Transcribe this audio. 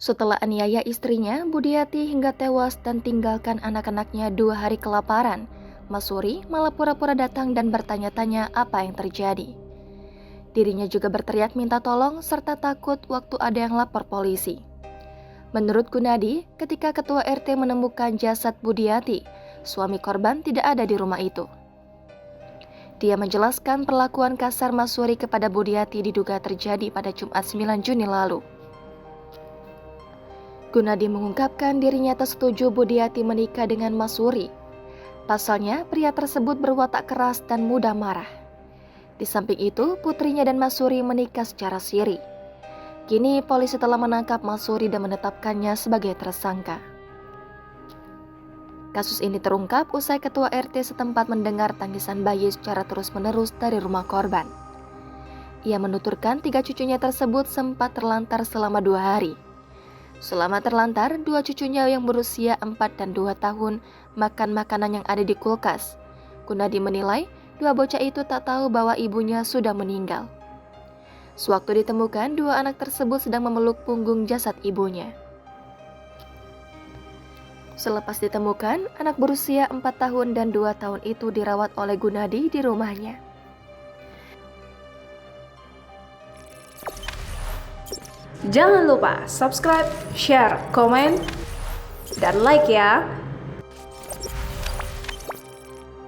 Setelah aniaya istrinya, Budiati hingga tewas dan tinggalkan anak-anaknya 2 hari kelaparan, Mas Suri malah pura-pura datang dan bertanya-tanya apa yang terjadi. Dirinya juga berteriak minta tolong serta takut waktu ada yang lapor polisi. Menurut Gunadi, ketika ketua RT menemukan jasad Budiati, suami korban tidak ada di rumah itu. Dia menjelaskan perlakuan kasar Mas Suri kepada Budiati diduga terjadi pada Jumat 9 Juni lalu. Gunadi mengungkapkan dirinya tak setuju Budiati menikah dengan Mas Suri. Pasalnya, pria tersebut berwatak keras dan mudah marah. Di samping itu, putrinya dan Mas Suri menikah secara siri. Kini, polisi telah menangkap Mas Suri dan menetapkannya sebagai tersangka. Kasus ini terungkap usai ketua RT setempat mendengar tangisan bayi secara terus-menerus dari rumah korban. Ia menuturkan 3 cucunya tersebut sempat terlantar selama 2 hari. Selama terlantar, 2 cucunya yang berusia 4 dan 2 tahun makan makanan yang ada di kulkas. Gunadi menilai 2 bocah itu tak tahu bahwa ibunya sudah meninggal. Sewaktu ditemukan, 2 anak tersebut sedang memeluk punggung jasad ibunya. Selepas ditemukan, anak berusia 4 tahun dan 2 tahun itu dirawat oleh Gunadi di rumahnya. Jangan lupa subscribe, share, komen, dan like ya.